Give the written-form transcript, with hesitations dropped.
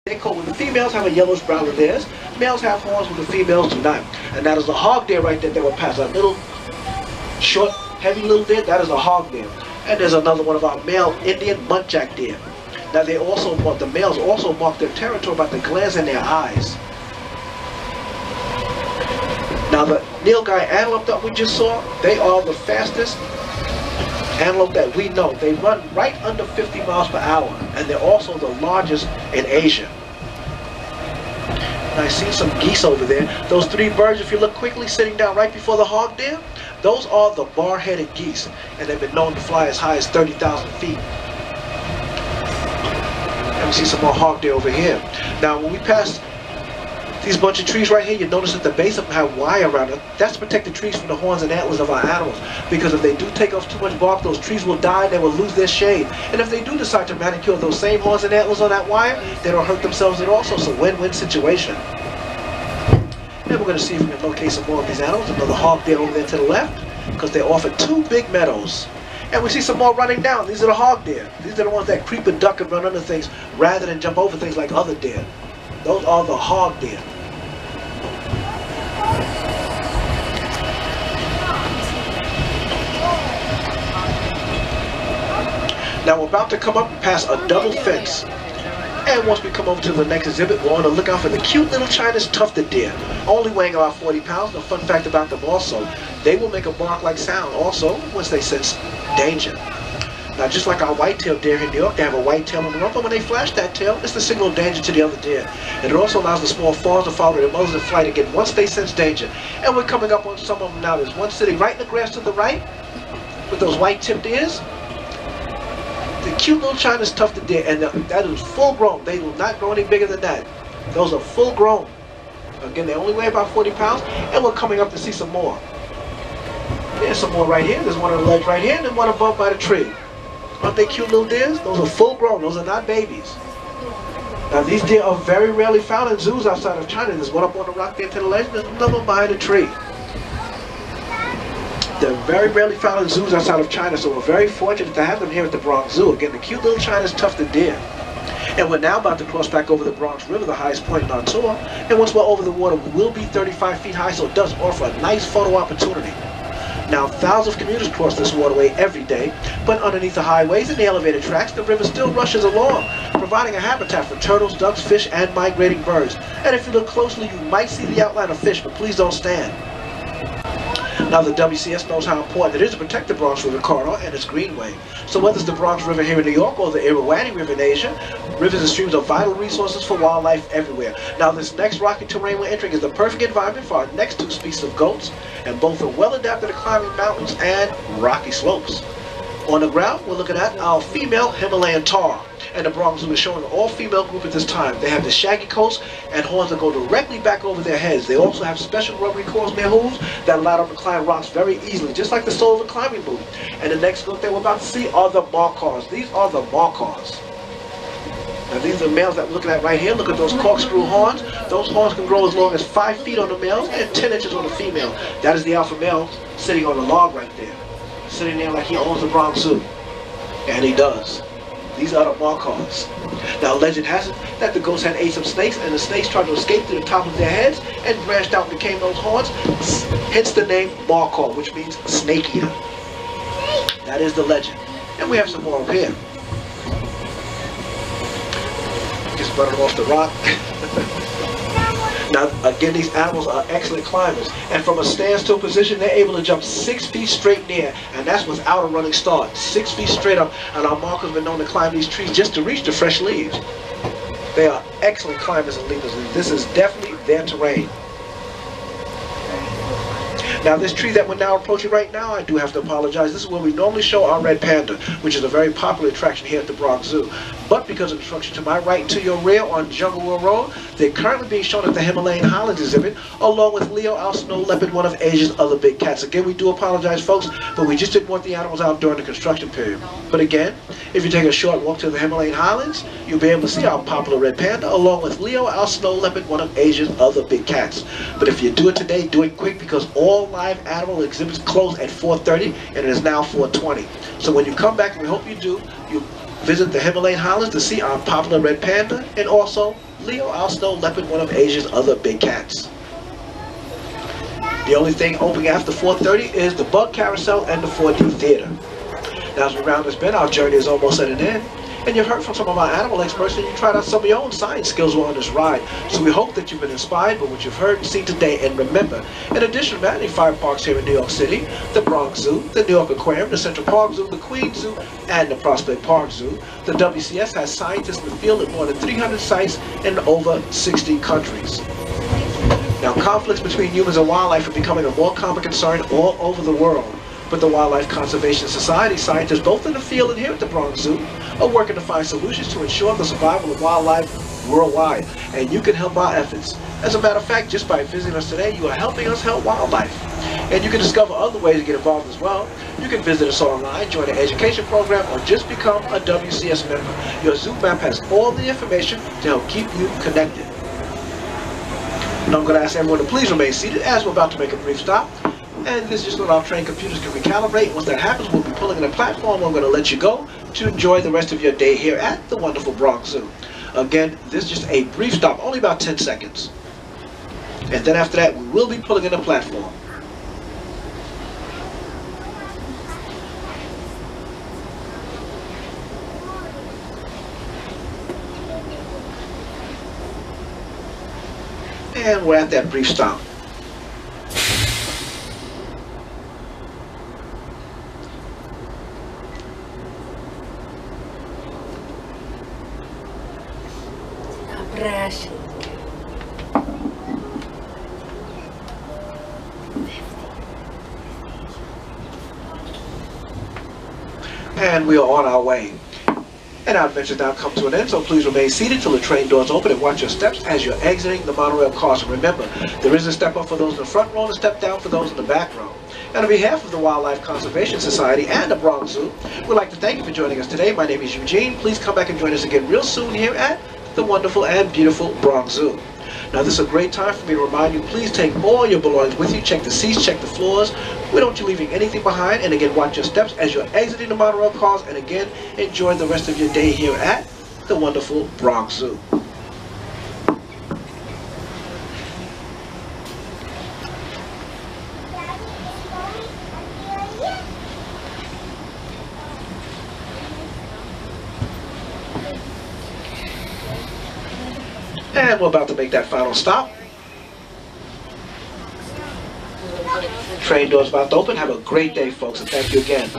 They call when the females have a yellowish brown in theirs, males have horns when the females do not. And that is a hog deer right there that will pass. A little short, heavy little deer, that is a hog deer. And there's another one of our male Indian muntjac deer. Now they also the males also mark their territory by the glands in their eyes. Now the Nilgai antelope that we just saw, they are the fastest antelope that we know. They run right under 50 miles per hour, and they're also the largest in Asia. And I see some geese over there. Those three birds, if you look quickly, sitting down right before the hog deer, those are the bar-headed geese, and they've been known to fly as high as 30,000 feet. And we see some more hog deer over here. Now when we pass these bunch of trees right here, you notice at the base of them have wire around it. That's to protect the trees from the horns and antlers of our animals. Because if they do take off too much bark, those trees will die and they will lose their shade. And if they do decide to manicure those same horns and antlers on that wire, they don't hurt themselves at all. So it's a win-win situation. Then we're going to see if we can locate some more of these animals. Another hog deer over there to the left, because they're off at two big meadows. And we see some more running down. These are the hog deer. These are the ones that creep and duck and run under things rather than jump over things like other deer. Those are the hog deer. Now we're about to come up past a double fence. And once we come over to the next exhibit, we're on the lookout for the cute little China's tufted deer. Only weighing about 40 pounds. A fun fact about them also, they will make a bark-like sound also once they sense danger. Now just like our white-tailed deer in New York, they have a white tail on the rump, and when they flash that tail, it's the signal of danger to the other deer. And it also allows the small fawns to follow their mothers in flight again once they sense danger. And we're coming up on some of them now. There's one sitting right in the grass to the right with those white-tipped ears. The cute little China's tufted deer, and that is full grown. They will not grow any bigger than that. Those are full grown. Again, they only weigh about 40 pounds, and we're coming up to see some more. There's some more right here. There's one on the ledge right here, and then one above by the tree. Aren't they cute little deers? Those are full grown. Those are not babies. Now these deer are very rarely found in zoos outside of China. There's one up on the rock there to the ledge. There's another one behind a tree. They're very rarely found in zoos outside of China, so we're very fortunate to have them here at the Bronx Zoo. Again, the cute little China's tufted deer. And we're now about to cross back over the Bronx River, the highest point in our tour. And once we're over the water, we will be 35 feet high, so it does offer a nice photo opportunity. Now, thousands of commuters cross this waterway every day, but underneath the highways and the elevated tracks, the river still rushes along, providing a habitat for turtles, ducks, fish, and migrating birds. And if you look closely, you might see the outline of fish, but please don't stand. Now, the WCS knows how important it is to protect the Bronx River corridor and its greenway. So whether it's the Bronx River here in New York or the Irrawaddy River in Asia, rivers and streams are vital resources for wildlife everywhere. Now, this next rocky terrain we're entering is the perfect environment for our next two species of goats, and both are well adapted to climbing mountains and rocky slopes. On the ground, we're looking at our female Himalayan tahr, and the Bronx Zoo is showing an all-female group at this time. They have the shaggy coats and horns that go directly back over their heads. They also have special rubbery claws in their hooves that allow them to climb rocks very easily, just like the sole of a climbing boot. And the next group that we're about to see are the markhors. These are the markhors. Now these are the males that we're looking at right here. Look at those corkscrew horns. Those horns can grow as long as 5 feet on the males and 10 inches on the female. That is the alpha male sitting on the log right there. Sitting there like he owns the Bronx Zoo. And he does. These are the markhors. Now legend has it that the ghosts had ate some snakes, and the snakes tried to escape through the top of their heads and branched out and became those horns. Hence the name markhor, which means snake eater. That is the legend. And we have some more up here. Just running off the rock. Now, again, these animals are excellent climbers, and from a standstill position, they're able to jump 6 feet straight in the air, and that's without a running start. 6 feet straight up, and our markhors have been known to climb these trees just to reach the fresh leaves. They are excellent climbers and leapers, and this is definitely their terrain. Now, this tree that we're now approaching right now, I do have to apologize. This is where we normally show our red panda, which is a very popular attraction here at the Bronx Zoo. But because of the structure to my right and to your rear on Jungle World Road, they're currently being shown at the Himalayan Highlands exhibit, along with Leo, our snow leopard, one of Asia's other big cats. Again, we do apologize, folks, but we just didn't want the animals out during the construction period. But again, if you take a short walk to the Himalayan Highlands, you'll be able to see our popular red panda, along with Leo, our snow leopard, one of Asia's other big cats. But if you do it today, do it quick, because all live animal exhibits close at 4:30, and it is now 4:20. So when you come back, and we hope you do, you Visit the Himalayan highlands to see our popular red panda, and also Leo, our snow leopard, one of Asia's other big cats. The only thing open after 4:30 is the Bug Carousel and the 4D Theater. Now, as we round this bend, our journey is almost at an end, and you've heard from some of our animal experts, and you tried out some of your own science skills while on this ride. So we hope that you've been inspired by what you've heard and seen today. And remember, in addition to many 5 parks here in New York City, the Bronx Zoo, the New York Aquarium, the Central Park Zoo, the Queens Zoo, and the Prospect Park Zoo, the WCS has scientists in the field at more than 300 sites in over 60 countries. Now, conflicts between humans and wildlife are becoming a more common concern all over the world. But the Wildlife Conservation Society scientists, both in the field and here at the Bronx Zoo, are working to find solutions to ensure the survival of wildlife worldwide. And you can help our efforts. As a matter of fact, just by visiting us today, you are helping us help wildlife. And you can discover other ways to get involved as well. You can visit us online, join an education program, or just become a WCS member. Your Zoo Map has all the information to help keep you connected. Now I'm going to ask everyone to please remain seated as we're about to make a brief stop. And this is just what our trained computers can recalibrate. Once that happens, we'll be pulling in a platform. I'm going to let you go to enjoy the rest of your day here at the wonderful Bronx Zoo. Again, this is just a brief stop, only about 10 seconds. And then after that, we will be pulling in a platform. And we're at that brief stop. And we are on our way. And our adventures now come to an end, so please remain seated till the train doors open and watch your steps as you're exiting the monorail cars. And remember, there is a step up for those in the front row and a step down for those in the back row. And on behalf of the Wildlife Conservation Society and the Bronx Zoo, we'd like to thank you for joining us today. My name is Eugene. Please come back and join us again real soon here at the wonderful and beautiful Bronx Zoo. Now, this is a great time for me to remind you, please take all your belongings with you. Check the seats, check the floors. We don't want you leaving anything behind. And again, watch your steps as you're exiting the monorail cars. And again, enjoy the rest of your day here at the wonderful Bronx Zoo. And we're about to make that final stop. Train doors about to open. Have a great day, folks, and thank you again.